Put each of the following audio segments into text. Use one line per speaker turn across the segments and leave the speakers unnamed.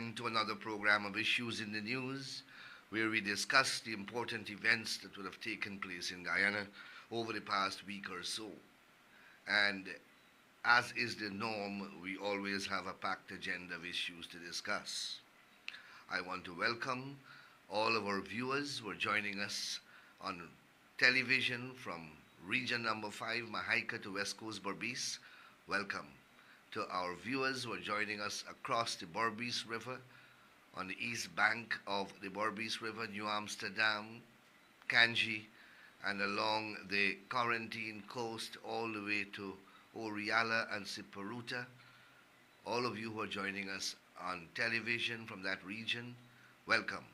again to another program of Issues in the News, where we discuss the important events that would have taken place in Guyana over the past week or so. And as is the norm, we always have a packed agenda of issues to discuss. I want to welcome all of our viewers who are joining us on television from region number 5, Mahaika to West Coast Berbice. Welcome. To our viewers who are joining us across the Berbice River, on the east bank of the Berbice River, New Amsterdam, Kanji, and along the Quarantine Coast all the way to Oriala and Siparuta. All of you who are joining us on television from that region, welcome.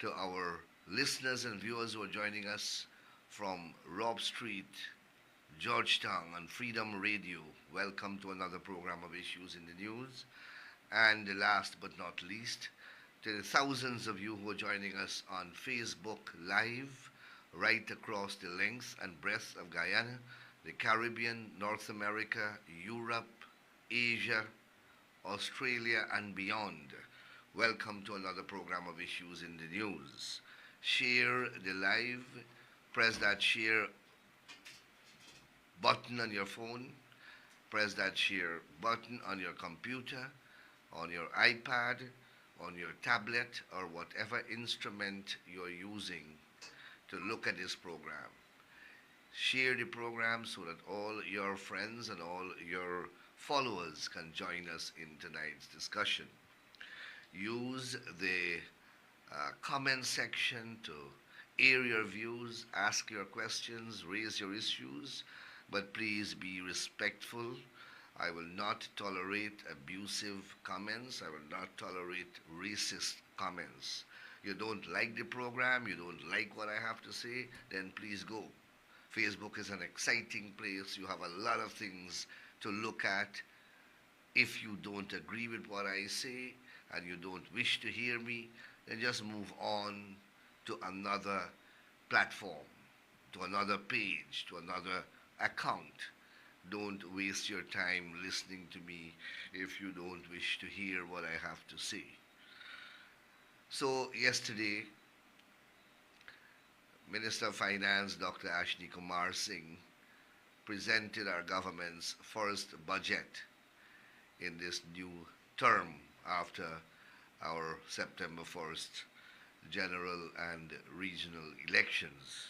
To our listeners and viewers who are joining us from Rob Street, Georgetown on Freedom Radio, welcome to another program of Issues in the News. And last but not least, to the thousands of you who are joining us on Facebook Live, right across the length and breadth of Guyana, the Caribbean, North America, Europe, Asia, Australia, and beyond. Welcome to another program of Issues in the News. Share the live, press that share button on your phone, press that share button on your computer, on your iPad, on your tablet, or whatever instrument you're using to look at this program. Share the program so that all your friends and all your followers can join us in tonight's discussion. Use the comment section to air your views, ask your questions, raise your issues, but please be respectful. I will not tolerate abusive comments. I will not tolerate racist comments. You don't like the program, you don't like what I have to say, then please go. Facebook is an exciting place. You have a lot of things to look at. If you don't agree with what I say and you don't wish to hear me, then just move on to another platform, to another page, to another account. Don't waste your time listening to me if you don't wish to hear what I have to say. So yesterday, Minister of Finance Dr. Ashni Kumar Singh presented our government's first budget in this new term after our September 1st general and regional elections.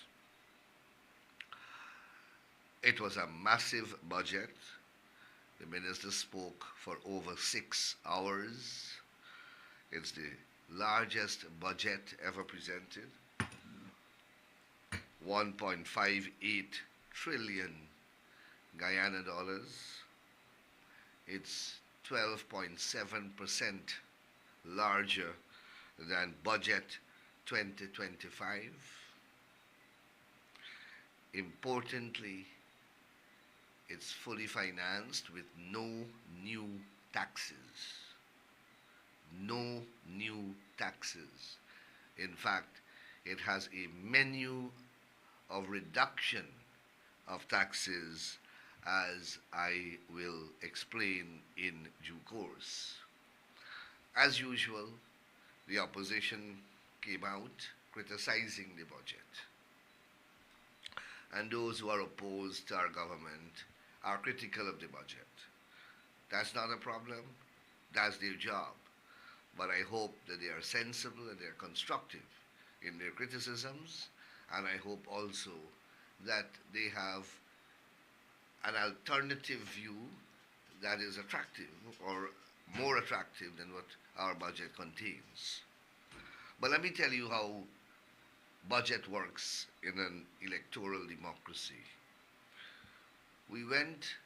It was a massive budget. The minister spoke for over 6 hours. It's the largest budget ever presented. 1.58 trillion Guyana dollars. It's 12.7% larger than budget 2025. Importantly, it's fully financed with no new taxes. No new taxes. In fact, it has a menu of reduction of taxes, as I will explain in due course. As usual, the opposition came out criticizing the budget. And those who are opposed to our government are critical of the budget. That's not a problem. That's their job. But I hope that they are sensible and they are constructive in their criticisms, and I hope also that they have an alternative view that is attractive or more attractive than what our budget contains. But let me tell you how budget works in an electoral democracy. We went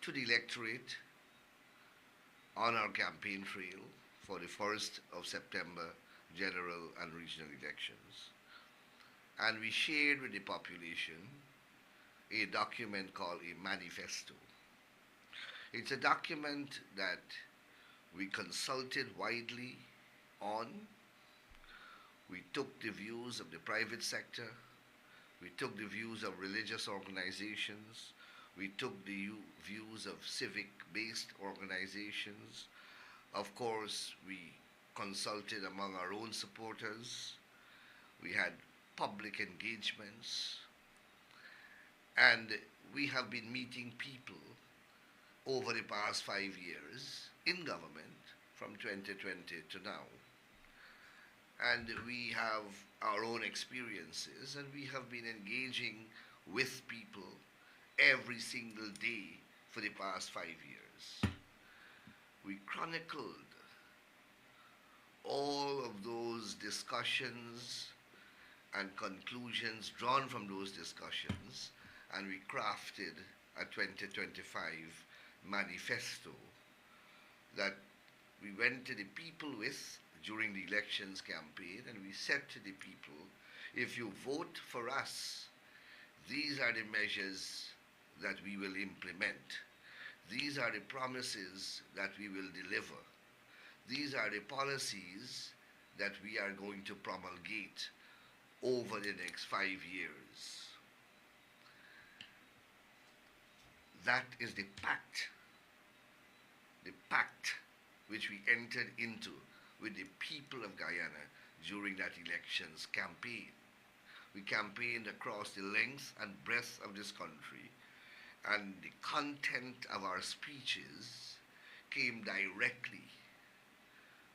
to the electorate on our campaign trail for the 1st of September general and regional elections. And we shared with the population a document called a manifesto. It's a document that we consulted widely on. We took the views of the private sector. We took the views of religious organizations. We took the views of civic-based organizations. Of course, we consulted among our own supporters. We had public engagements. And we have been meeting people over the past 5 years in government from 2020 to now. And we have our own experiences, and we have been engaging with people every single day for the past 5 years. We chronicled all of those discussions and conclusions drawn from those discussions, and we crafted a 2025 manifesto that we went to the people with during the elections campaign, and we said to the people, if you vote for us, these are the measures that we will implement. These are the promises that we will deliver. These are the policies that we are going to promulgate over the next 5 years. That is the pact which we entered into with the people of Guyana during that elections campaign. We campaigned across the length and breadth of this country, and the content of our speeches came directly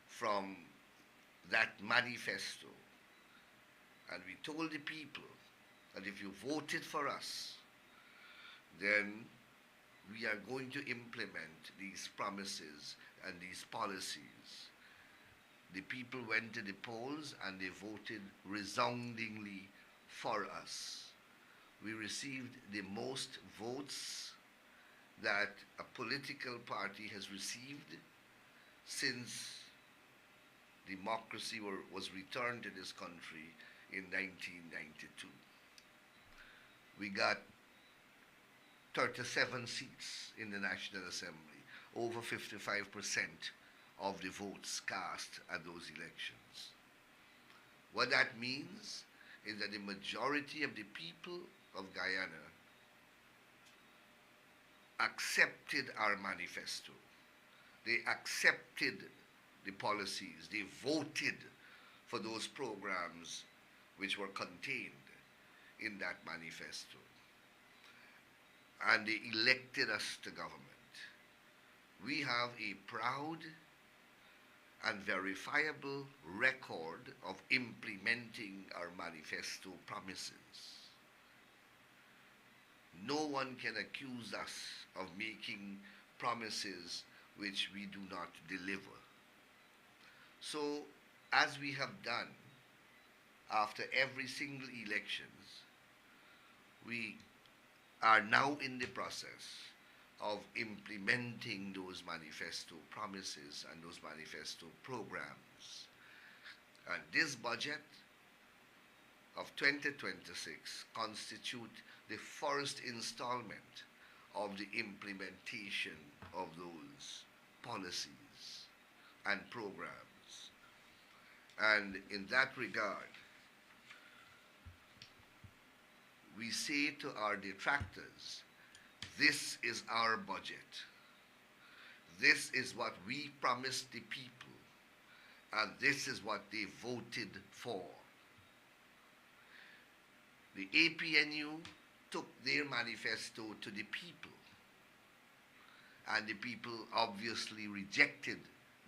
from that manifesto. And we told the people that if you voted for us, then we are going to implement these promises and these policies. The people went to the polls and they voted resoundingly for us. We received the most votes that a political party has received since democracy was returned to this country in 1992. We got 37 seats in the National Assembly, over 55% of the votes cast at those elections. What that means is that the majority of the people of Guyana accepted our manifesto. They accepted the policies. They voted for those programs which were contained in that manifesto. And they elected us to government. We have a proud and verifiable record of implementing our manifesto promises. No one can accuse us of making promises which we do not deliver. So, as we have done after every single elections, we are now in the process of implementing those manifesto promises and those manifesto programs. And this budget of 2026 constitutes the first installment of the implementation of those policies and programs. And in that regard, we say to our detractors, this is our budget. This is what we promised the people, and this is what they voted for. The APNU took their manifesto to the people, and the people obviously rejected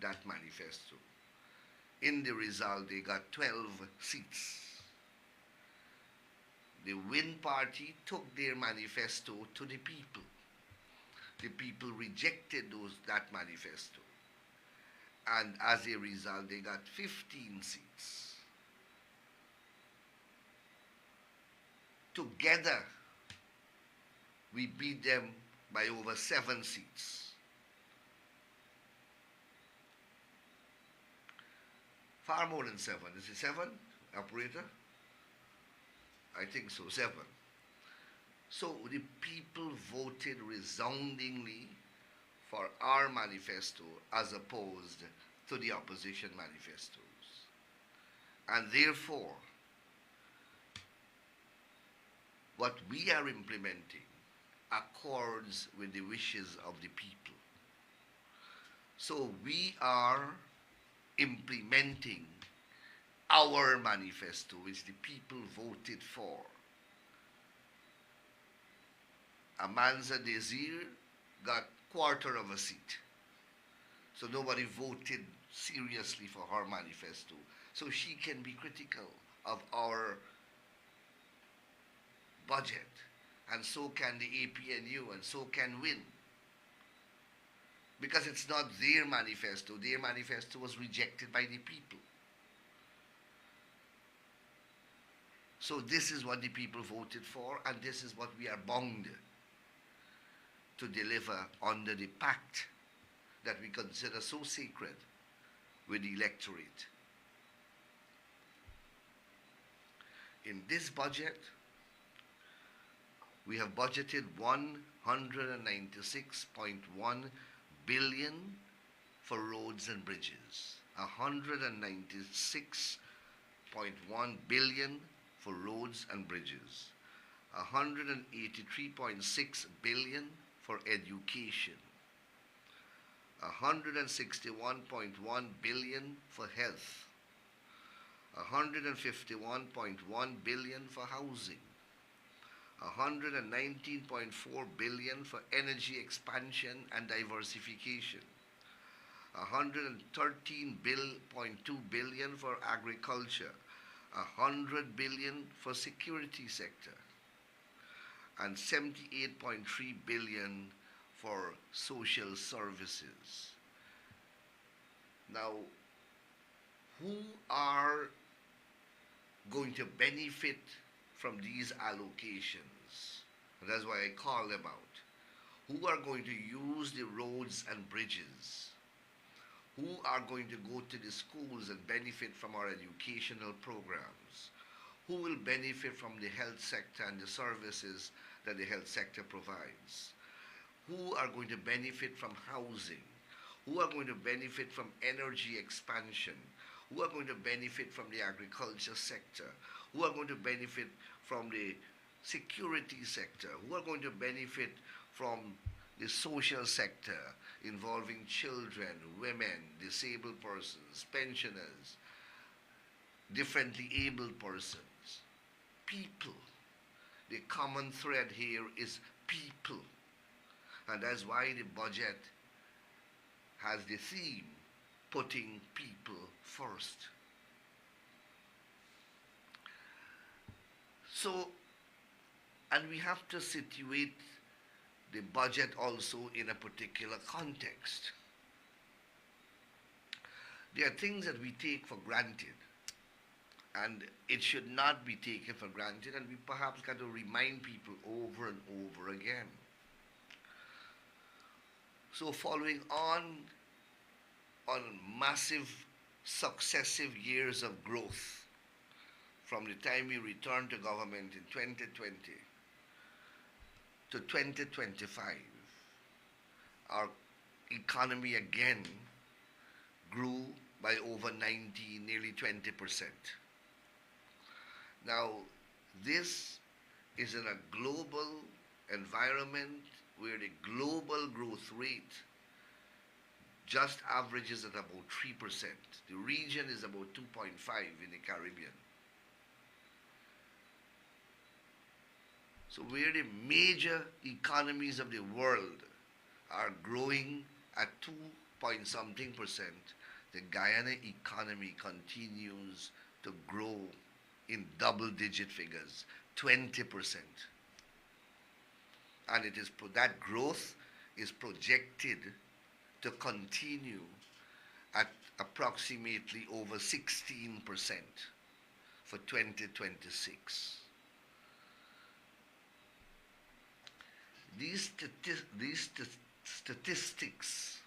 that manifesto. In the result, they got 12 seats. The Win Party took their manifesto to the people. The people rejected that manifesto. And as a result, they got 15 seats. Together, we beat them by over 7 seats. Far more than 7. Is it 7, operator? I think so, 7. So the people voted resoundingly for our manifesto as opposed to the opposition manifestos. And therefore, what we are implementing accords with the wishes of the people. So we are implementing our manifesto, which the people voted for. Amanza Desir got quarter of a seat. So nobody voted seriously for her manifesto. So she can be critical of our budget. And so can the APNU, and so can WIN. Because it's not their manifesto. Their manifesto was rejected by the people. So this is what the people voted for, and this is what we are bound to deliver under the pact that we consider so sacred with the electorate. In this budget, we have budgeted 196.1 billion for roads and bridges, 196.1 billion for roads and bridges, 183.6 billion for education, 161.1 billion for health, 151.1 billion for housing, 119.4 billion for energy expansion and diversification, 113.2 billion for agriculture, 100 billion for security sector, and 78.3 billion for social services. Now, who are going to benefit from these allocations? And that's why I call them out. Who are going to use the roads and bridges? Who are going to go to the schools and benefit from our educational programs? Who will benefit from the health sector and the services that the health sector provides? Who are going to benefit from housing? Who are going to benefit from energy expansion? Who are going to benefit from the agriculture sector? Who are going to benefit from the security sector? Who are going to benefit from the social sector involving children, women, disabled persons, pensioners, differently abled persons? People. The common thread here is people. And that's why the budget has the theme, putting people first. So, and we have to situate the budget also in a particular context. There are things that we take for granted, and it should not be taken for granted, and we perhaps got to remind people over and over again. So following on massive successive years of growth from the time we returned to government in 2020 to 2025, our economy again grew by over 19, nearly 20%. Now, this is in a global environment where the global growth rate just averages at about 3%. The region is about 2.5 in the Caribbean. So where the major economies of the world are growing at 2 point something percent, the Guyana economy continues to grow in double-digit figures, 20%. And it is that growth is projected to continue at approximately over 16% for 2026. These statistics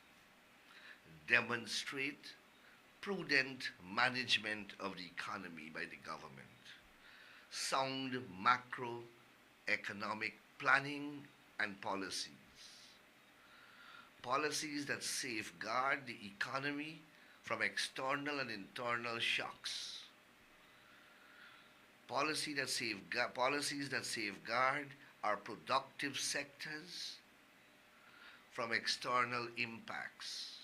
demonstrate prudent management of the economy by the government, sound macroeconomic planning and policies that safeguard the economy from external and internal shocks, policies that safeguard our productive sectors from external impacts,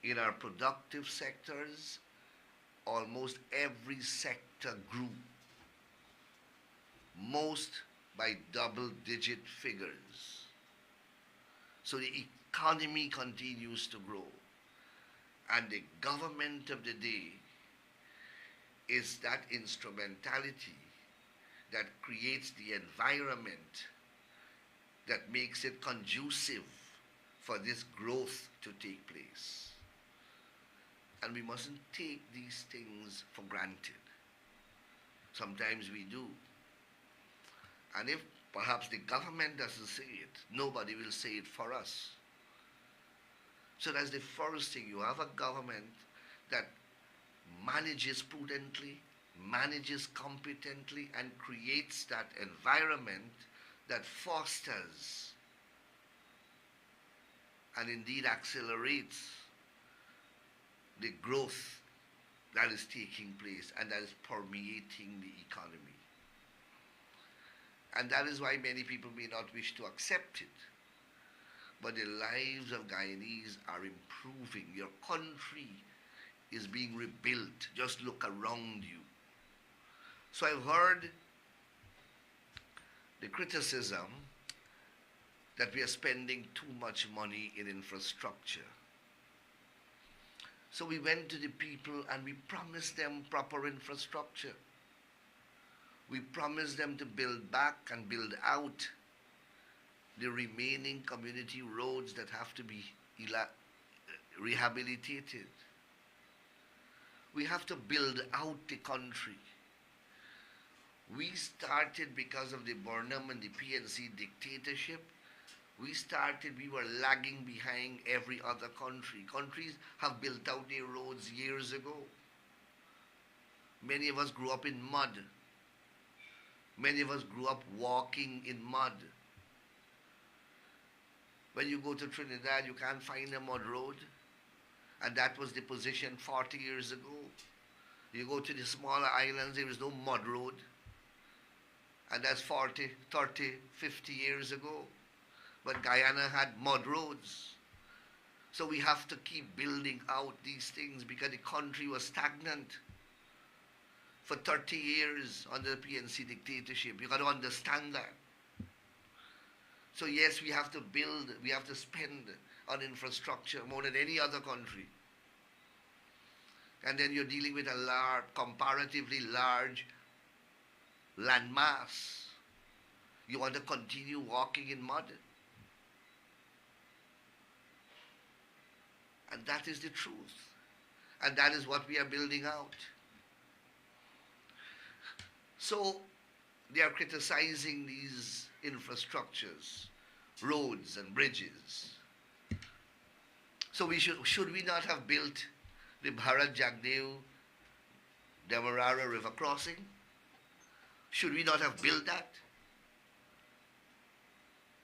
In our productive sectors, almost every sector grew, most by double-digit figures. So the economy continues to grow. And the government of the day is that instrumentality that creates the environment that makes it conducive for this growth to take place. And we mustn't take these things for granted. Sometimes we do. And if perhaps the government doesn't say it, nobody will say it for us. So that's the first thing. You have a government that manages prudently, manages competently, and creates that environment that fosters and indeed accelerates the growth that is taking place and that is permeating the economy. And that is why many people may not wish to accept it. But the lives of Guyanese are improving. Your country is being rebuilt. Just look around you. So I've heard the criticism that we are spending too much money in infrastructure. So we went to the people and we promised them proper infrastructure. We promised them to build back and build out the remaining community roads that have to be rehabilitated. We have to build out the country. We started because of the Burnham and the PNC dictatorship. We were lagging behind every other country. Countries have built out their roads years ago. Many of us grew up in mud. Many of us grew up walking in mud. When you go to Trinidad, you can't find a mud road. And that was the position 40 years ago. You go to the smaller islands, there is no mud road. And that's 40, 30, 50 years ago. But Guyana had mud roads. So we have to keep building out these things because the country was stagnant for 30 years under the PNC dictatorship. You got to understand that. So yes, we have to build, we have to spend on infrastructure more than any other country. And then you're dealing with a comparatively large landmass. You want to continue walking in mud. And that is the truth. And that is what we are building out. So they are criticizing these infrastructures, roads and bridges. So should we not have built the Bharat Jagdeo Demerara River crossing? Should we not have built that?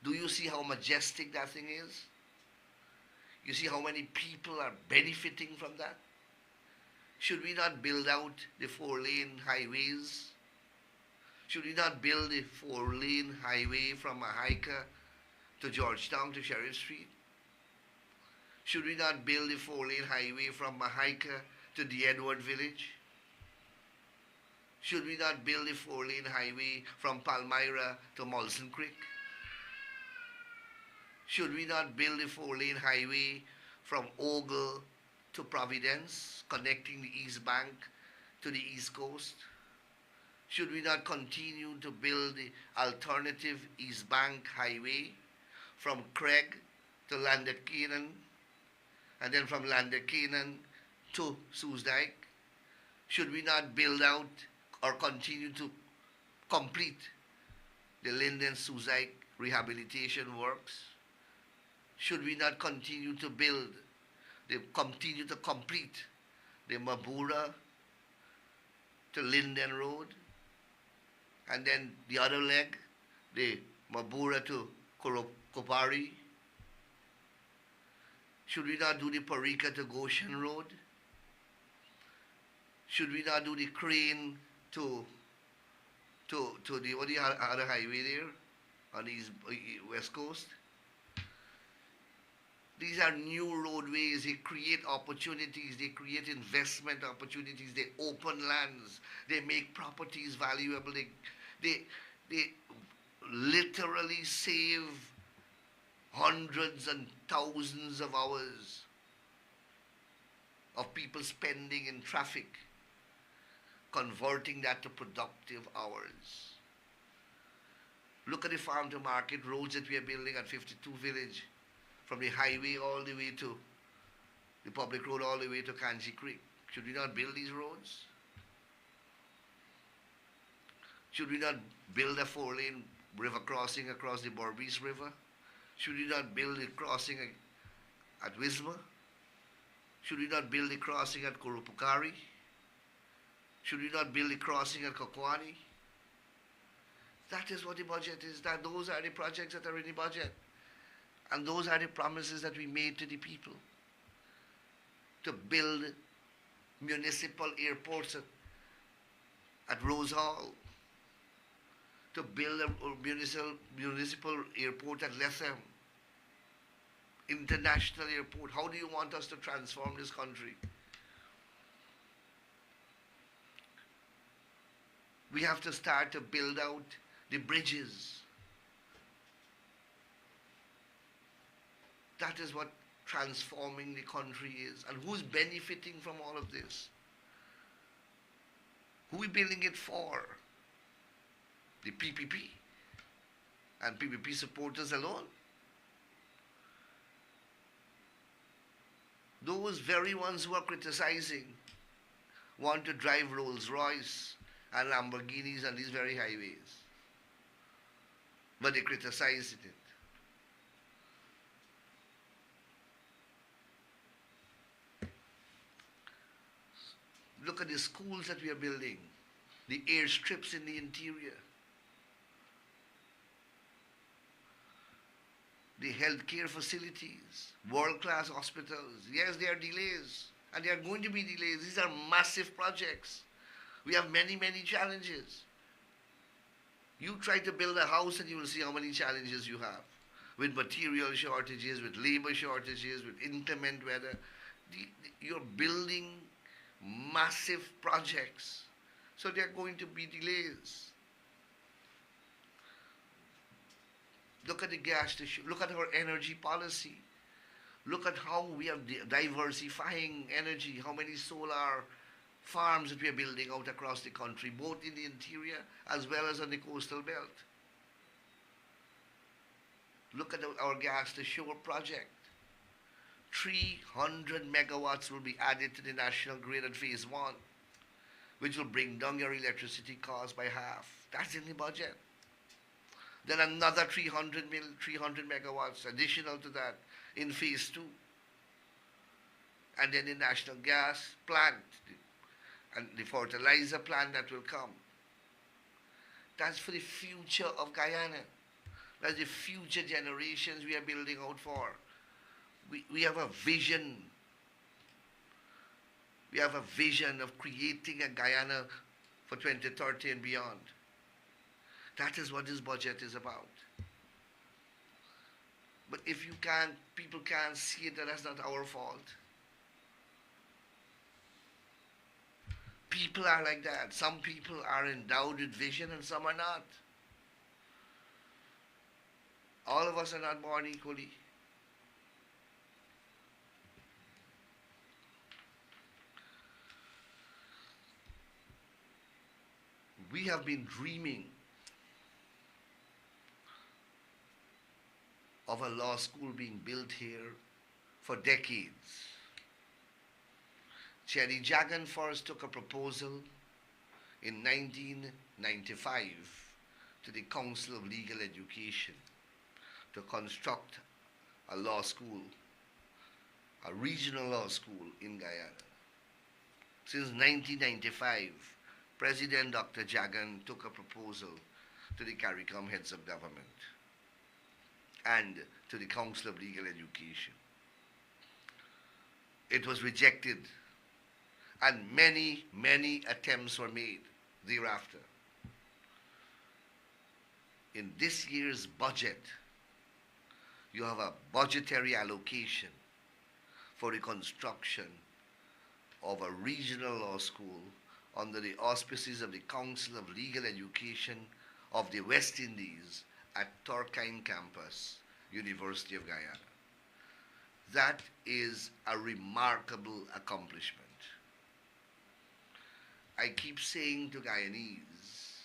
Do you see how majestic that thing is? You see how many people are benefiting from that? Should we not build out the 4-lane highways? Should we not build a 4-lane highway from Mahaika to Georgetown to Sheriff Street? Should we not build a 4-lane highway from Mahaika to the Edward Village? Should we not build a 4-lane highway from Palmyra to Molson Creek? Should we not build a 4-lane highway from Ogle to Providence, connecting the East Bank to the East Coast? Should we not continue to build the alternative East Bank Highway from Craig to Landacanan, and then from Landacanan to Soosdijk? Should we not build out or continue to complete the Linden-Soosdijk rehabilitation works? Should we not continue to complete the Mabura to Linden Road? And then the other leg, the Mabura to Kopari? Should we not do the Parika to Goshen Road? Should we not do the Crane to the other, highway there on the west coast? These are new roadways. They create opportunities. They create investment opportunities. They open lands. They make properties valuable. They, they literally save hundreds and thousands of hours of people spending in traffic, converting that to productive hours. Look at the farm to market roads that we are building at 52 Village, from the highway all the way to the public road all the way to Kanji Creek. Should we not build these roads? Should we not build a 4-lane river crossing across the Berbice River? Should we not build a crossing at Wisma? Should we not build a crossing at Kurupukari? Should we not build a crossing at Kokwani? That is what the budget is. Those are the projects that are in the budget. And those are the promises that we made to the people. To build municipal airports at Rose Hall. To build a municipal airport at Letham. International airport. How do you want us to transform this country? We have to start to build out the bridges. That is what transforming the country is. And who's benefiting from all of this? Who are we building it for? The PPP and PPP supporters alone? Those very ones who are criticizing want to drive Rolls-Royce and Lamborghinis on these very highways. But they criticize it. Look at the schools that we are building, the airstrips in the interior, the healthcare facilities, world-class hospitals. Yes, there are delays, and there are going to be delays. These are massive projects. We have many, many challenges. You try to build a house and you will see how many challenges you have. With material shortages, with labor shortages, with inclement weather. You're building massive projects. So there are going to be delays. Look at the gas issue. Look at our energy policy. Look at how we are diversifying energy, how many solar farms that we are building out across the country, both in the interior as well as on the coastal belt. Look at our gas to shore project. 300 megawatts will be added to the national grid at phase 1, which will bring down your electricity cost by half. That's in the budget. Then another 300 megawatts additional to that in phase 2. And then the national gas plant and the fertilizer plant that will come. That's for the future of Guyana. That's the future generations we are building out for. We have a vision. We have a vision of creating a Guyana for 2030 and beyond. That is what this budget is about. But if people can't see it, then that's not our fault. People are like that. Some people are endowed with vision and some are not. All of us are not born equally. We have been dreaming of a law school being built here for decades. Cherry Jagan first took a proposal in 1995 to the Council of Legal Education to construct a law school, a regional law school in Guyana. Since 1995, President Dr. Jagan took a proposal to the CARICOM heads of government and to the Council of Legal Education. It was rejected, and many, many attempts were made thereafter. In this year's budget, You have a budgetary allocation for the construction of a regional law school under the auspices of the Council of Legal Education of the West Indies at Turkine Campus, University of Guyana. That is a remarkable accomplishment. I keep saying to Guyanese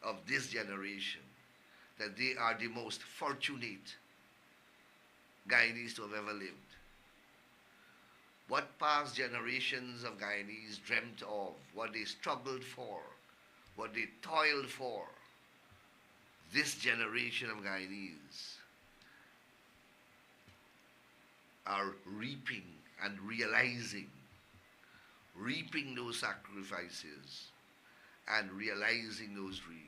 of this generation that they are the most fortunate Guyanese to have ever lived. What past generations of Guyanese dreamt of, what they struggled for, what they toiled for, this generation of Guyanese are reaping and realizing those sacrifices and realizing those dreams.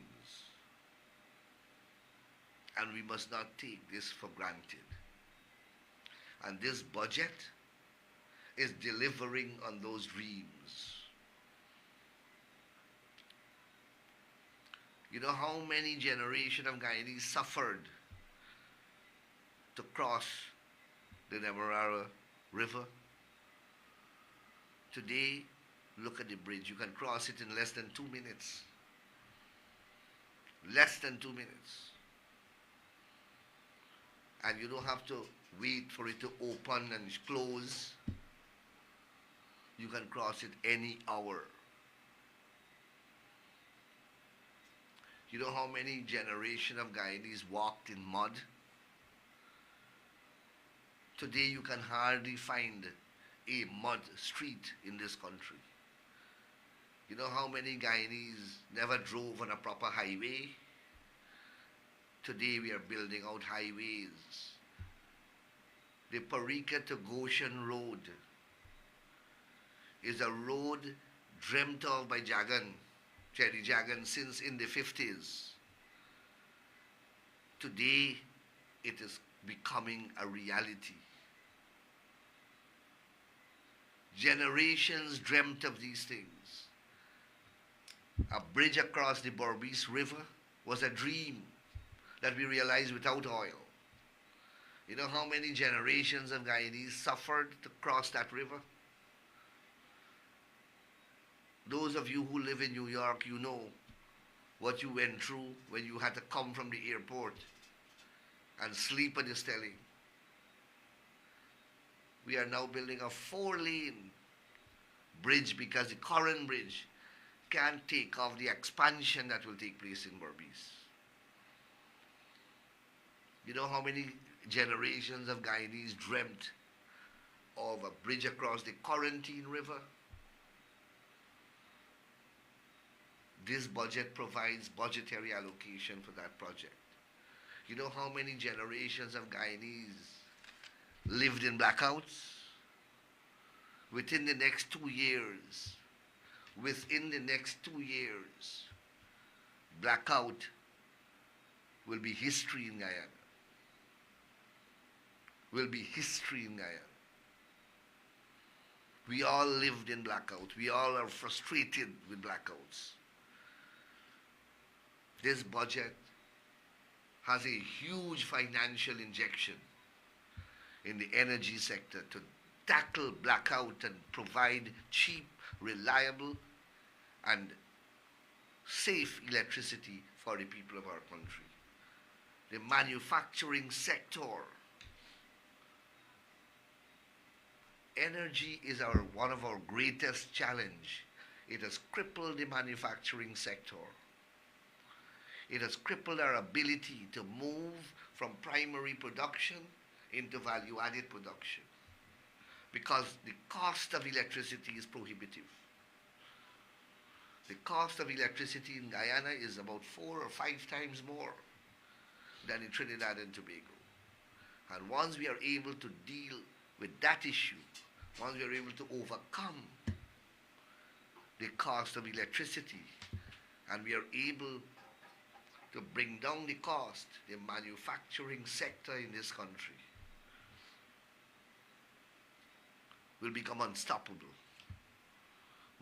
And we must not take this for granted. And this budget is delivering on those dreams. You know how many generations of Guyanese suffered to cross the Demerara River? Today, look at the bridge. You can cross it in less than 2 minutes. Less than 2 minutes. And you don't have to wait for it to open and close. You can cross it any hour. You know how many generations of Guyanese walked in mud? Today you can hardly find a mud street in this country. You know how many Guyanese never drove on a proper highway? Today we are building out highways. The Parika to Goshen Road is a road dreamt of by Cherry Jagan, since in the 50s. Today it is becoming a reality. Generations dreamt of these things. A bridge across the Berbice River was a dream that we realized without oil. You know how many generations of Guyanese suffered to cross that river? Those of you who live in New York, you know what you went through when you had to come from the airport and sleep at the stelling. We are now building a 4-lane bridge because the current bridge can't take off the expansion that will take place in Berbice. You know how many generations of Guyanese dreamt of a bridge across the Quarantine River? This budget provides budgetary allocation for that project. You know how many generations of Guyanese lived in blackouts? Within the next 2 years, blackout will be history in Guyana. Will be history in Guyana. We all lived in blackout. We all are frustrated with blackouts. This budget has a huge financial injection in the energy sector to tackle blackout and provide cheap, reliable, and safe electricity for the people of our country. The manufacturing sector. Energy is one of our greatest challenge. It has crippled the manufacturing sector. It has crippled our ability to move from primary production into value-added production because the cost of electricity is prohibitive. The cost of electricity in Guyana is about 4 or 5 times more than in Trinidad and Tobago. And once we are able to deal with that issue, once we are able to overcome the cost of electricity, and we are able to bring down the cost, the manufacturing sector in this country will become unstoppable.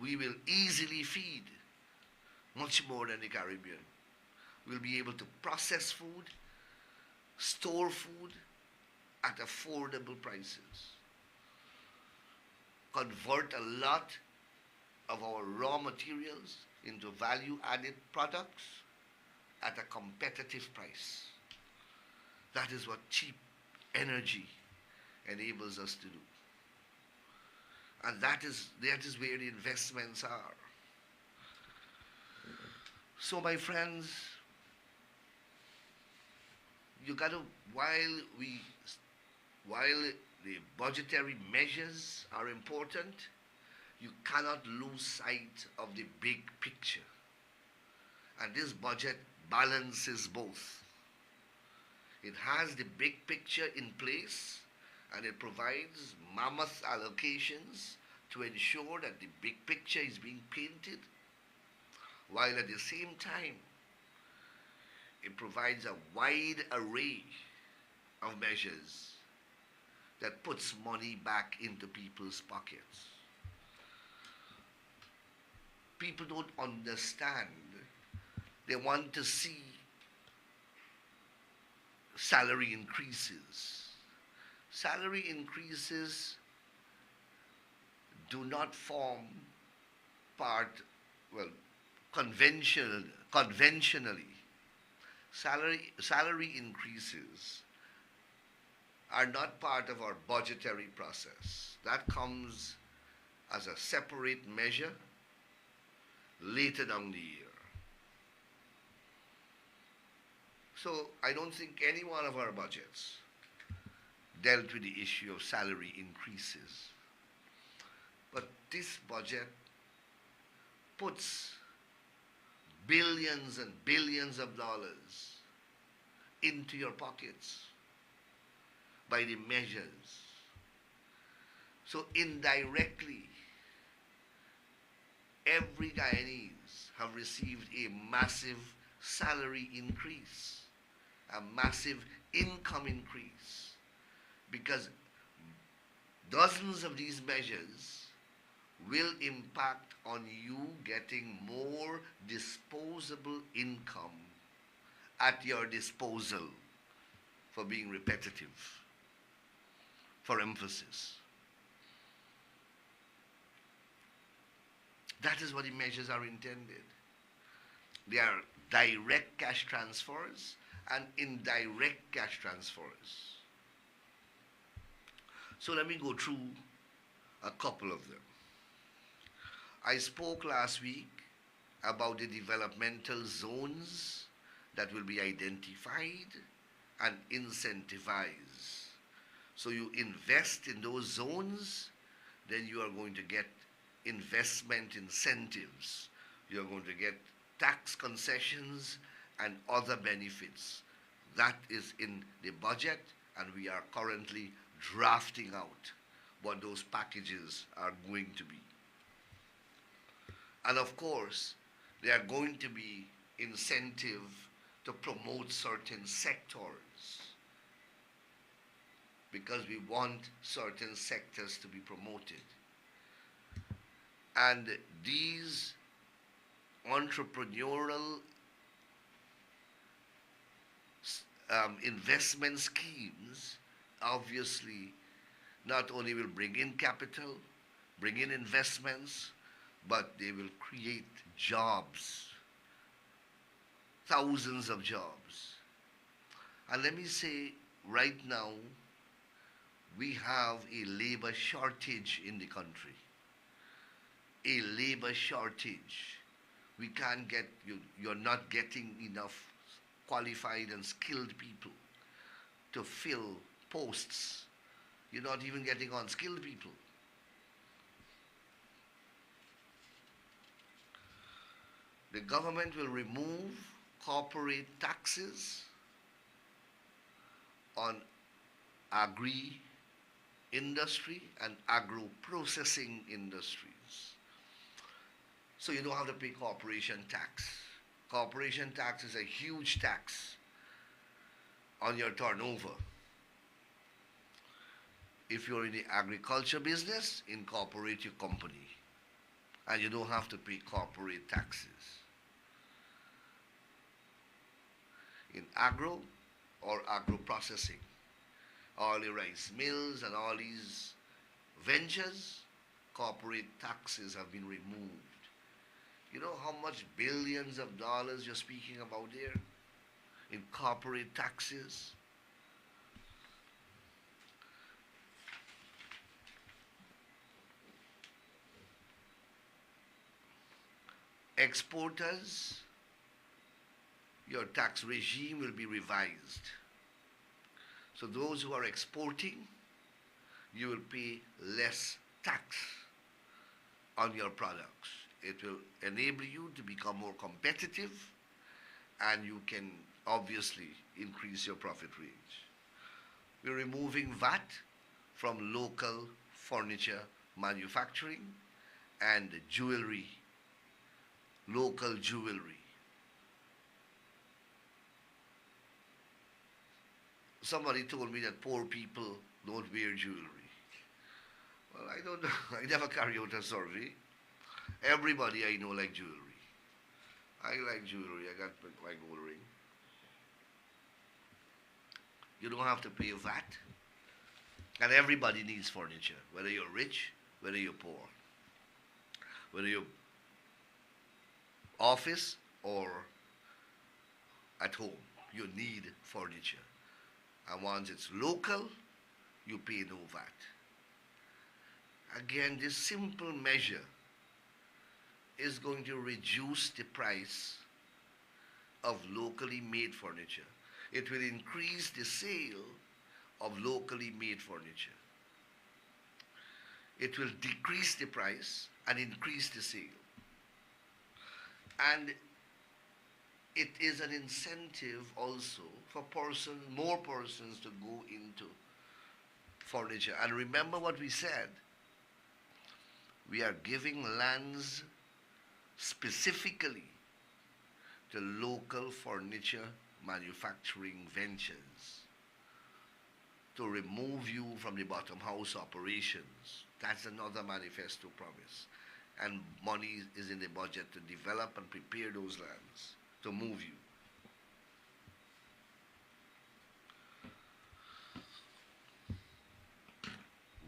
We will easily feed much more than the Caribbean. We'll be able to process food store food at affordable prices, convert a lot of our raw materials into value added products at a competitive price. That is what cheap energy enables us to do. And that is where the investments are. So my friends, you gotta while the budgetary measures are important, you cannot lose sight of the big picture. And this budget balances both. It has the big picture in place and it provides mammoth allocations to ensure that the big picture is being painted, while at the same time it provides a wide array of measures that puts money back into people's pockets. People don't understand. They want to see salary increases. Salary increases do not form part, well, conventionally, salary increases are not part of our budgetary process. That comes as a separate measure later down the year. So I don't think any one of our budgets dealt with the issue of salary increases. But this budget puts billions and billions of dollars into your pockets by the measures. So indirectly, every Guyanese have received a massive salary increase, a massive income increase, because dozens of these measures will impact on you getting more disposable income at your disposal, for being repetitive, for emphasis. That is what the measures are intended. They are direct cash transfers and indirect cash transfers. So let me go through a couple of them. I spoke last week about the developmental zones that will be identified and incentivized. So you invest in those zones, then you are going to get investment incentives. You're going to get tax concessions and other benefits. That is in the budget, and we are currently drafting out what those packages are going to be. And of course, there are going to be incentive to promote certain sectors, because we want certain sectors to be promoted. And these entrepreneurial investment schemes obviously not only will bring in capital, bring in investments, but they will create jobs, thousands of jobs. And let me say, right now, we have a labor shortage in the country. A labor shortage. We can't get, you're not getting enough qualified and skilled people to fill posts. You're not even getting unskilled people. The government will remove corporate taxes on agri-industry and agro-processing industries. So you don't have to pay corporation tax. Corporation tax is a huge tax on your turnover. If you're in the agriculture business, incorporate your company, and you don't have to pay corporate taxes. In agro, or agro-processing, all the rice mills and all these ventures, corporate taxes have been removed. You know how much billions of dollars you're speaking about there in corporate taxes? Exporters, your tax regime will be revised. So those who are exporting, you will pay less tax on your products. It will enable you to become more competitive, and you can obviously increase your profit range. We're removing VAT from local furniture manufacturing and jewelry, local jewelry. Somebody told me that poor people don't wear jewelry. Well, I don't know. I never carry out a survey. Everybody I know like jewelry. I like jewelry. I got my gold ring. You don't have to pay VAT. And everybody needs furniture, whether you're rich, whether you're poor, whether you're office or at home. You need furniture. And once it's local, you pay no VAT. Again, this simple measure is going to reduce the price of locally made furniture. It will increase the sale of locally made furniture. It will decrease the price and increase the sale. And it is an incentive also for more persons to go into furniture. And remember what we said. We are giving lands specifically to local furniture manufacturing ventures to remove you from the bottom house operations. That's another manifesto promise. And money is in the budget to develop and prepare those lands to move you.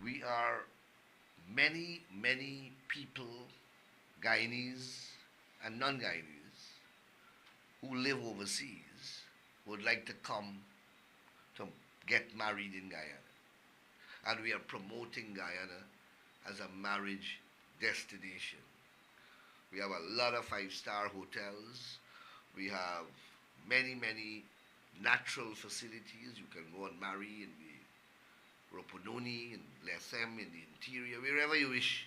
We are many people, Guyanese and non-Guyanese, who live overseas would like to come to get married in Guyana. And we are promoting Guyana as a marriage destination. We have a lot of five-star hotels. We have many natural facilities. You can go and marry in the Ropononi, in Lesem, in the interior, wherever you wish.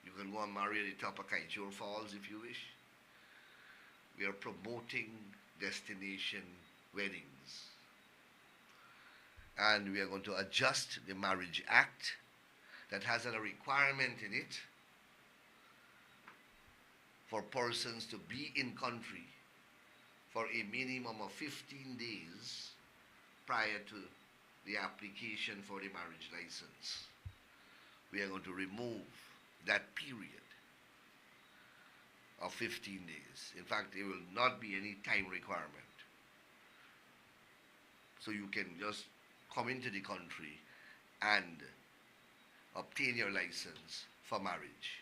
You can go and marry at the top of Kaijor Falls if you wish. We are promoting destination weddings. And we are going to adjust the Marriage Act that has a requirement in it for persons to be in country for a minimum of 15 days prior to the application for the marriage license. We are going to remove that period of 15 days. In fact, there will not be any time requirement. So you can just come into the country and obtain your license for marriage.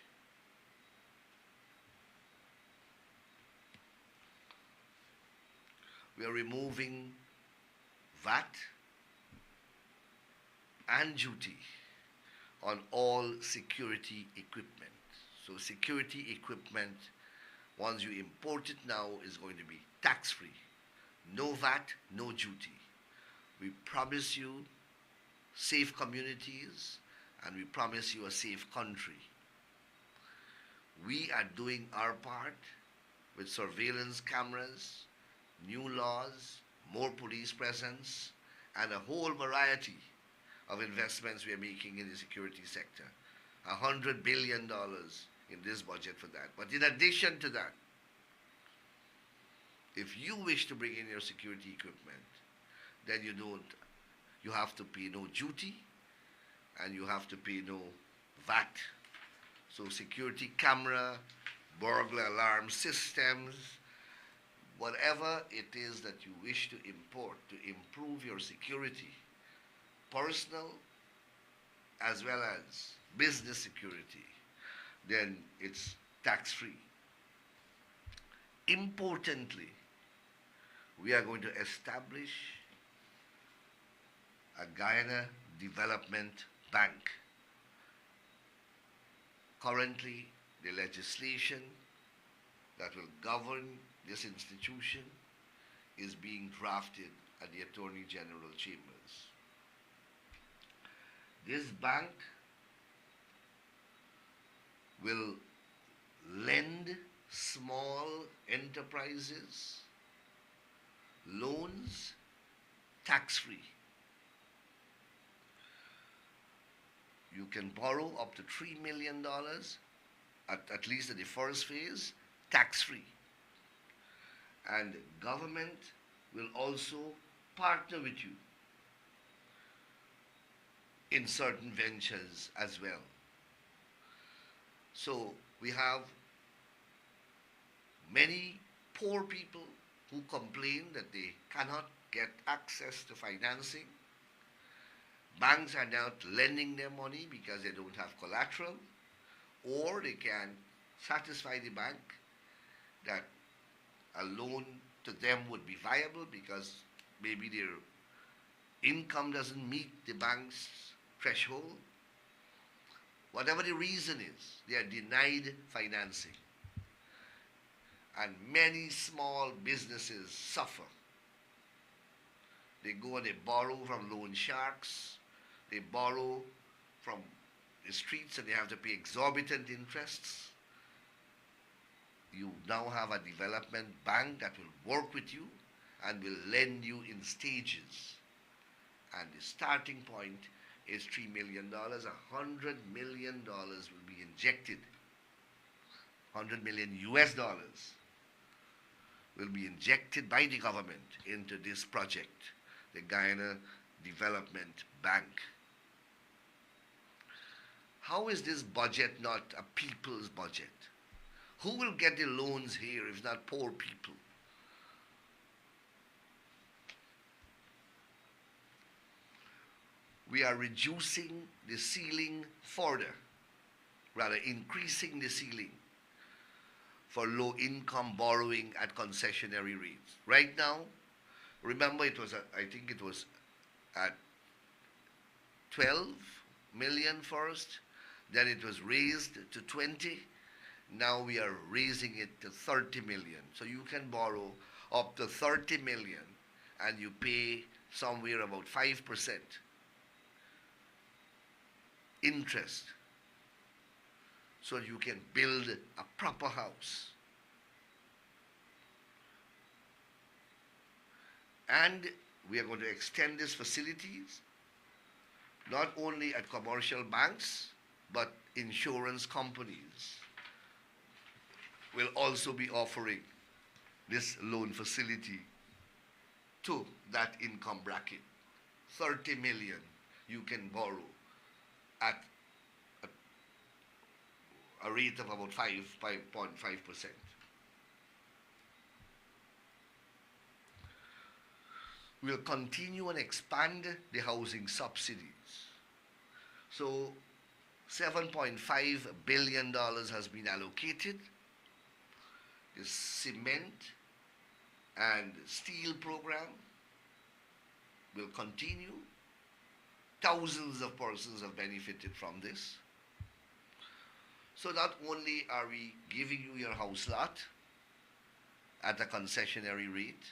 We are removing VAT and duty on all security equipment. So security equipment, once you import it now, is going to be tax-free. No VAT, no duty. We promise you safe communities, and we promise you a safe country. We are doing our part with surveillance cameras, new laws, more police presence, and a whole variety of investments we are making in the security sector. $100 billion in this budget for that. But in addition to that, if you wish to bring in your security equipment, then you have to pay no duty and you have to pay no VAT. So security camera, burglar alarm systems, whatever it is that you wish to import to improve your security, personal as well as business security, then it's tax-free. Importantly, we are going to establish a Guyana Development Bank. Currently, the legislation that will govern this institution is being drafted at the Attorney General Chambers. This bank will lend small enterprises loans tax-free. You can borrow up to $3 million, at least at the first phase, tax-free. And government will also partner with you in certain ventures as well. So we have many poor people who complain that they cannot get access to financing. Banks are not lending them money because they don't have collateral, or they can satisfy the bank that a loan to them would be viable because maybe their income doesn't meet the bank's threshold. Whatever the reason is, they are denied financing. And many small businesses suffer. They go and they borrow from loan sharks. They borrow from the streets and they have to pay exorbitant interests. You now have a development bank that will work with you and will lend you in stages. And the starting point is $3 million. $100 million will be injected. 100 million US dollars will be injected by the government into this project, the Guyana Development Bank. How is this budget not a people's budget? Who will get the loans here if not poor people? We are reducing the ceiling further, rather increasing the ceiling for low-income borrowing at concessionary rates. Right now, remember it was, I think it was at 12 million first, then it was raised to 20, now we are raising it to 30 million. So you can borrow up to 30 million and you pay somewhere about 5% interest, so you can build a proper house. And we are going to extend these facilities not only at commercial banks, but insurance companies will also be offering this loan facility to that income bracket. 30 million you can borrow at a rate of about 5.5%. We'll continue and expand the housing subsidies. So $7.5 billion has been allocated. The cement and steel program will continue. Thousands of persons have benefited from this. So not only are we giving you your house lot at a concessionary rate,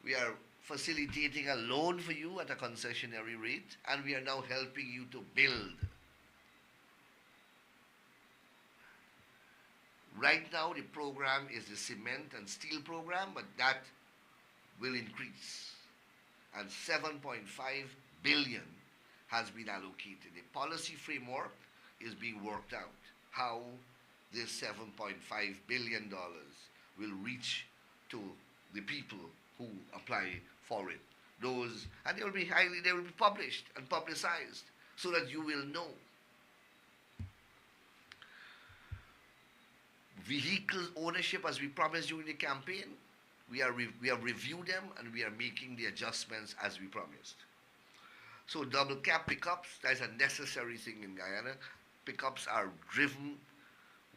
we are facilitating a loan for you at a concessionary rate, and we are now helping you to build. Right now the program is the cement and steel program, but that will increase. And 7.5 billion has been allocated. The policy framework is being worked out. How this $7.5 billion will reach to the people who apply for it. Those, and they will be published and publicized so that you will know. Vehicle ownership, as we promised during the campaign, we have reviewed them and we are making the adjustments as we promised. So double cab pickups, that's a necessary thing in Guyana. Pickups are driven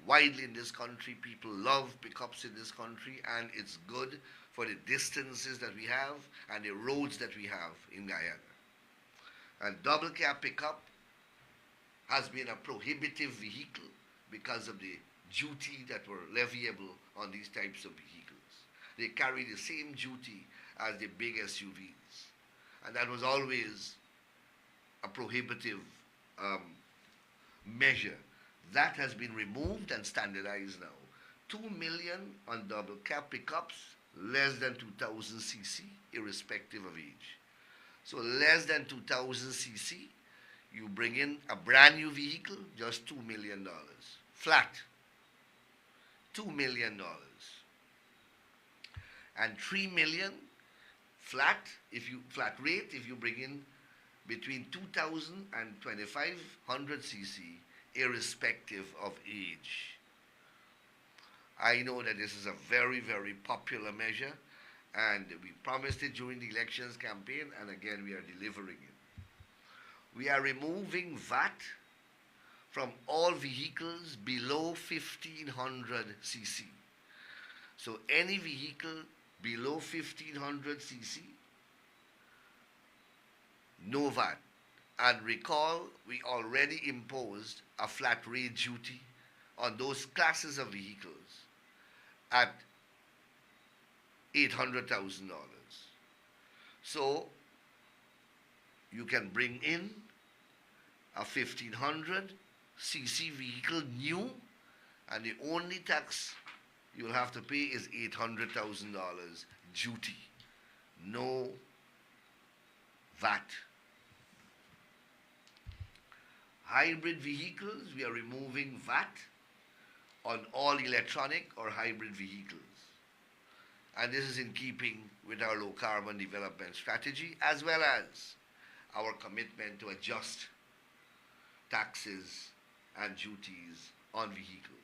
widely in this country. People love pickups in this country, and it's good for the distances that we have and the roads that we have in Guyana. And double cab pickup has been a prohibitive vehicle because of the duty that were leviable on these types of vehicles. They carry the same duty as the big SUVs. And that was always a prohibitive measure. That has been removed and standardized now. 2 million on double cab pickups, less than 2000 cc, irrespective of age. So less than 2000 cc, you bring in a brand new vehicle, just $2 million. Flat. $2 million. And 3 million flat rate if you bring in between 2000 and 2500 cc, irrespective of age. I know that this is a very, very popular measure, and we promised it during the elections campaign, and again we are delivering it. We are removing VAT from all vehicles below 1500 cc. So any vehicle below 1500 cc, no VAT. And recall, we already imposed a flat rate duty on those classes of vehicles at $800,000. So you can bring in a 1500 cc vehicle new, and the only tax you'll have to pay is $800,000 duty. No VAT. Hybrid vehicles, we are removing VAT on all electronic or hybrid vehicles. And this is in keeping with our low carbon development strategy, as well as our commitment to adjust taxes and duties on vehicles.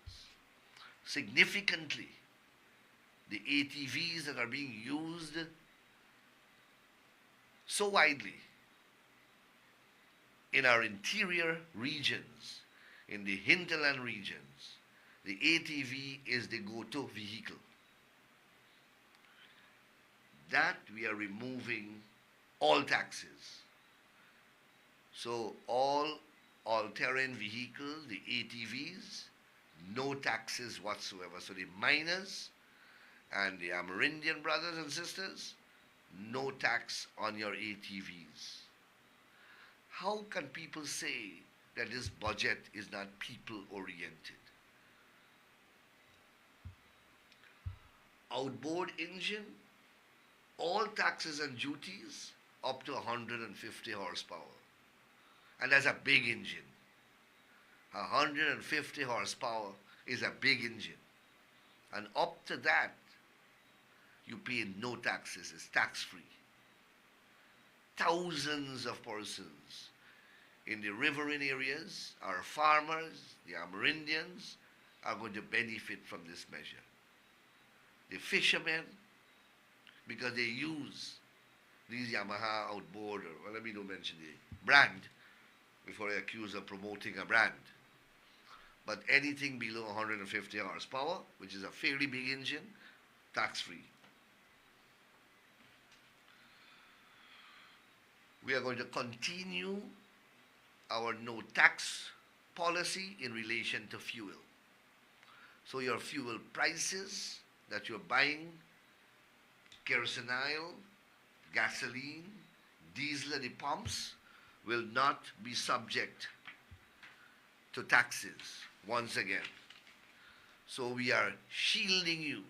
Significantly, the ATVs that are being used so widely in our interior regions, in the hinterland regions, the ATV is the go-to vehicle. That we are removing all taxes. So all all-terrain vehicles, the ATVs, no taxes whatsoever. So the miners and the Amerindian brothers and sisters, no tax on your ATVs. How can people say that this budget is not people-oriented? Outboard engine, all taxes and duties up to 150 horsepower. And that's a big engine. 150 horsepower is a big engine. And up to that, you pay no taxes. It's tax-free. Thousands of persons in the riverine areas, our farmers, the Amerindians, are going to benefit from this measure. The fishermen, because they use these Yamaha outboard, or well, let me not mention the brand before I accuse of promoting a brand. But anything below 150 horsepower, which is a fairly big engine, tax-free. We are going to continue our no tax policy in relation to fuel. So your fuel prices that you're buying, kerosene, gasoline, diesel at the pumps, will not be subject to taxes once again. So we are shielding you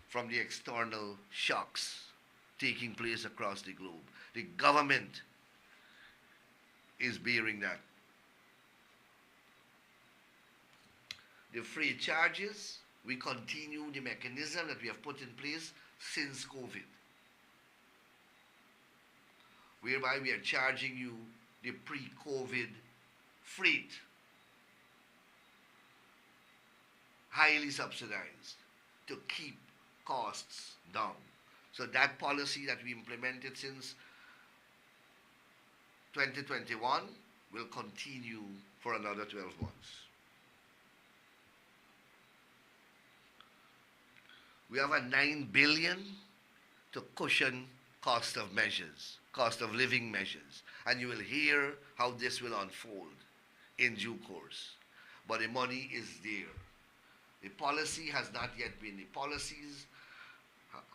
from the external shocks taking place across the globe. The government is bearing that. The freight charges, we continue the mechanism that we have put in place since COVID, whereby we are charging you the pre-COVID freight, highly subsidized, to keep costs down. So that policy that we implemented since 2021 will continue for another 12 months. We have a 9 billion to cushion cost of measures, cost of living measures. And you will hear how this will unfold in due course. But the money is there. The policy has not yet been, the policies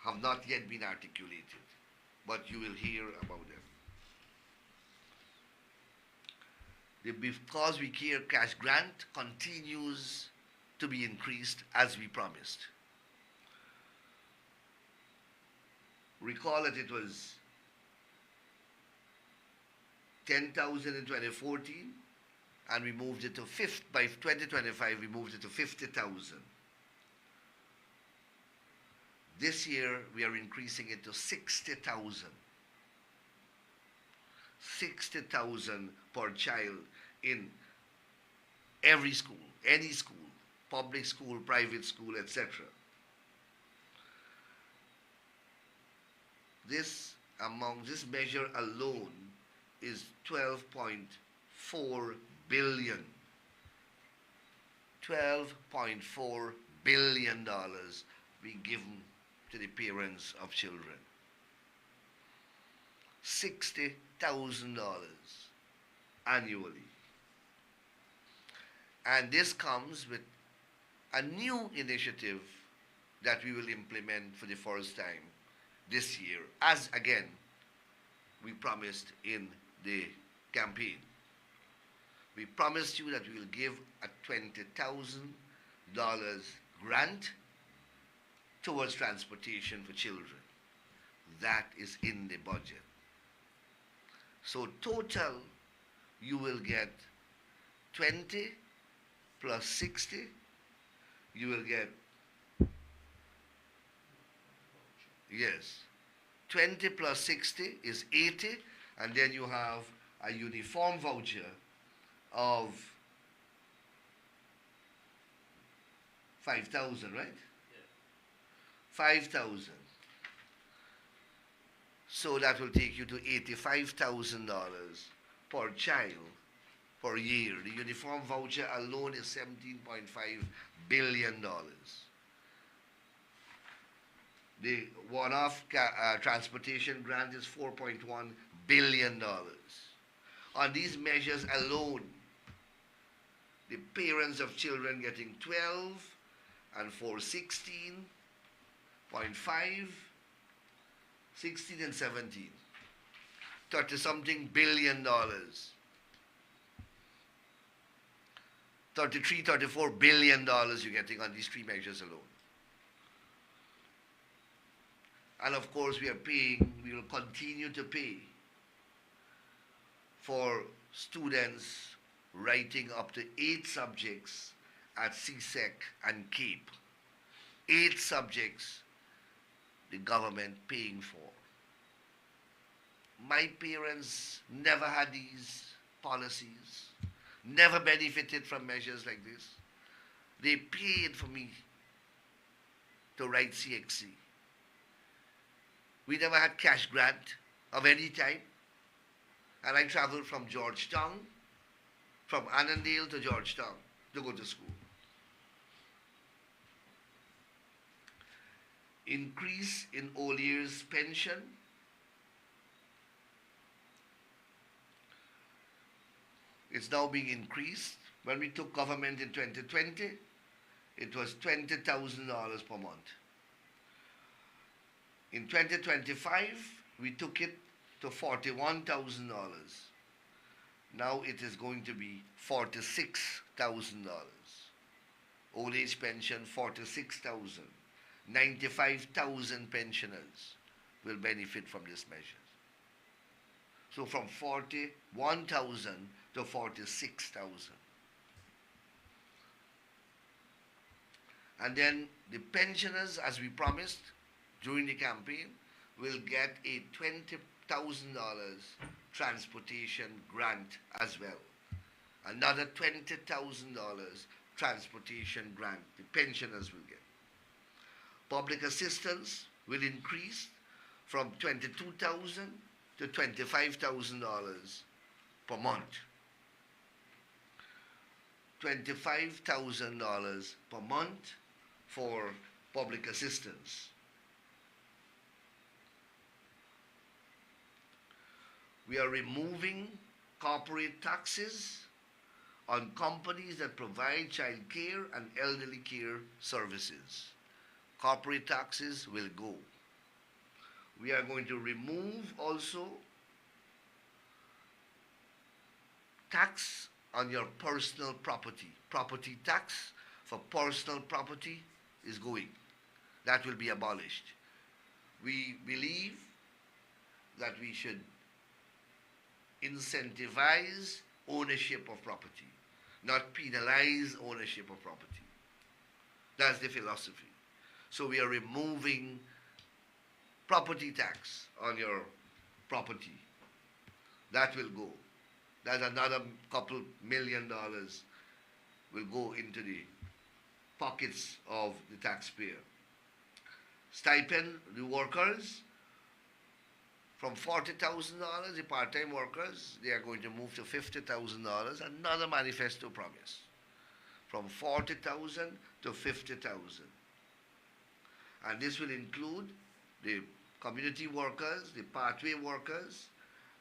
have not yet been articulated. But you will hear about them. The Because We Care cash grant continues to be increased as we promised. Recall that it was 10,000 in 2014, and we moved it to by 2025 we moved it to 50,000. This year we are increasing it to 60,000. 60,000 per child in every school, any school, public school, private school, etc. This measure alone is $12.4 billion. $12.4 billion being given to the parents of children. $60,000 annually. And this comes with a new initiative that we will implement for the first time this year, as again we promised in the campaign. We promised you that we will give a $20,000 grant towards transportation for children. That is in the budget. So total, you will get 20 plus 60, you will get, yes, 20 plus 60 is 80, and then you have a uniform voucher of 5,000, right? Yeah. 5,000. So that will take you to $85,000 per child per year. The uniform voucher alone is $17.5 billion. The one-off transportation grant is $4.1 billion. On these measures alone, the parents of children getting 12 and 4, 16.5, 16 and 17, 30-something billion dollars. $34 billion you're getting on these three measures alone. And of course we will continue to pay for students writing up to 8 subjects at CSEC and CAPE. 8 subjects the government paying for. My parents never had these policies, never benefited from measures like this. They paid for me to write CXC. We never had cash grant of any type. And I traveled from Georgetown, from Annandale to Georgetown to go to school. Increase in old years pension. It's now being increased. When we took government in 2020, it was $20,000 per month. In 2025, we took it to $41,000. Now it is going to be $46,000. Old age pension, $46,000. 95,000 pensioners will benefit from this measure. So from 41,000 to 46,000. And then the pensioners, as we promised during the campaign, will get a $20,000 transportation grant as well. Another $20,000 transportation grant the pensioners will get. Public assistance will increase from $22,000 to $25,000 per month. $25,000 per month for public assistance. We are removing corporate taxes on companies that provide child care and elderly care services. Corporate taxes will go. We are going to remove also tax on your personal property. Property tax for personal property is going. That will be abolished. We believe that we should incentivize ownership of property, not penalize ownership of property. That's the philosophy. So we are removing property tax on your property. That will go. That's another couple $1 million will go into the pockets of the taxpayer. Stipend the workers from $40,000, the part-time workers, they are going to move to $50,000, another manifesto promise. From $40,000 to $50,000. And this will include the community workers, the pathway workers,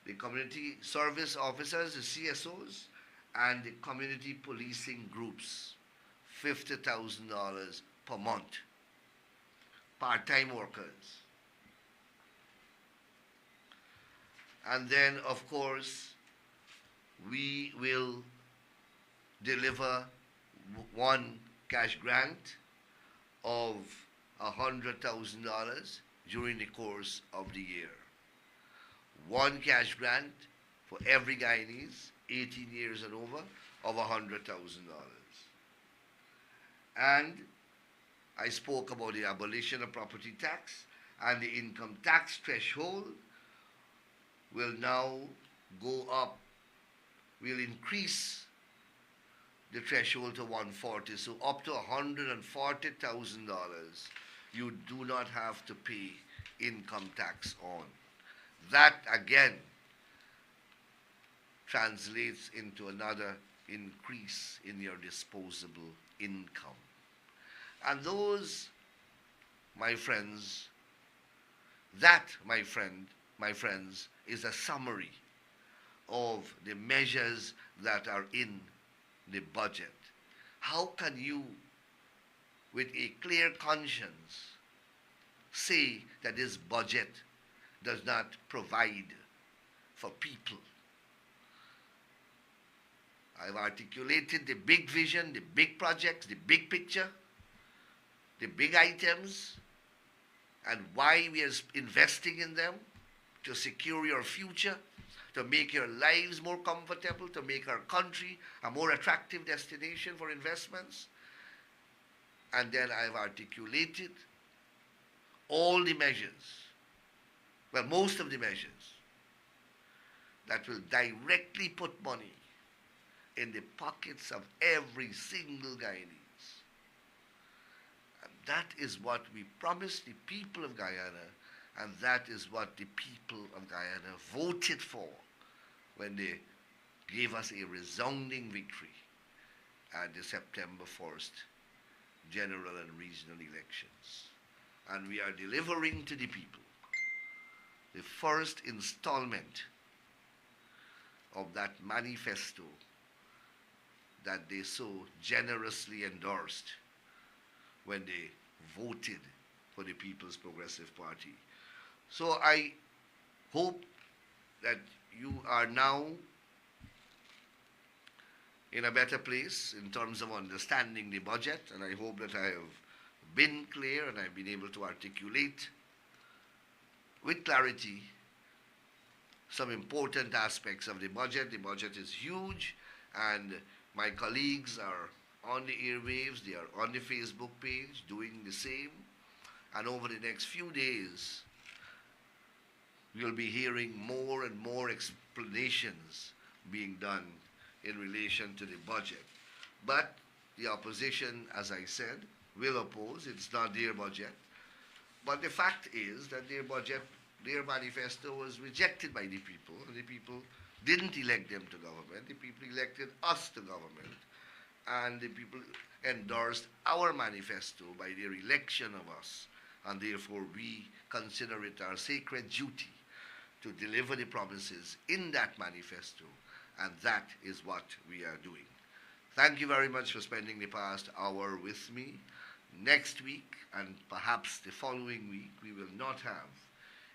the community service officers, the CSOs, and the community policing groups. $50,000 per month. Part-time workers. And then, of course, we will deliver one cash grant of $100,000 during the course of the year. One cash grant for every Guyanese, 18 years and over, of $100,000. And I spoke about the abolition of property tax, and the income tax threshold will now go up, will increase the threshold to 140, so up to $140,000 you do not have to pay income tax on. That again translates into another increase in your disposable income. And those, my friends, my friends, is a summary of the measures that are in the budget. How can you, with a clear conscience, say that this budget does not provide for people? I've articulated the big vision, the big projects, the big picture, the big items, and why we are investing in them to secure your future, to make your lives more comfortable, to make our country a more attractive destination for investments. And then I've articulated all the measures, well, most of the measures, that will directly put money in the pockets of every single Guyanese. And that is what we promised the people of Guyana, and that is what the people of Guyana voted for when they gave us a resounding victory at the September 1st general and regional elections. And we are delivering to the people the first installment of that manifesto that they so generously endorsed when they voted for the People's Progressive Party. So I hope that you are now in a better place in terms of understanding the budget, and I hope that I have been clear and I've been able to articulate with clarity some important aspects of the budget. The budget is huge, and my colleagues are on the airwaves, they are on the Facebook page doing the same, and over the next few days we'll be hearing more and more explanations being done in relation to the budget. But the opposition, as I said, will oppose. It's not their budget. But the fact is that their budget, their manifesto was rejected by the people, and the people didn't elect them to government. The people elected us to government, and the people endorsed our manifesto by their election of us, and therefore we consider it our sacred duty to deliver the promises in that manifesto, and that is what we are doing. Thank you very much for spending the past hour with me. Next week, and perhaps the following week, we will not have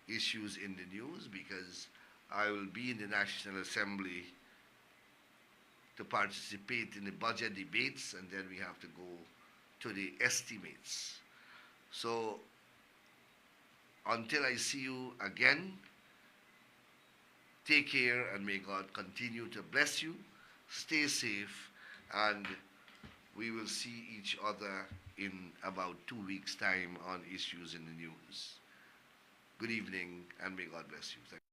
issues in the news because I will be in the National Assembly to participate in the budget debates, and then we have to go to the estimates. So until I see you again, take care, and may God continue to bless you. Stay safe, and we will see each other in about 2 weeks' time on issues in the news. Good evening, and may God bless you. Thank you.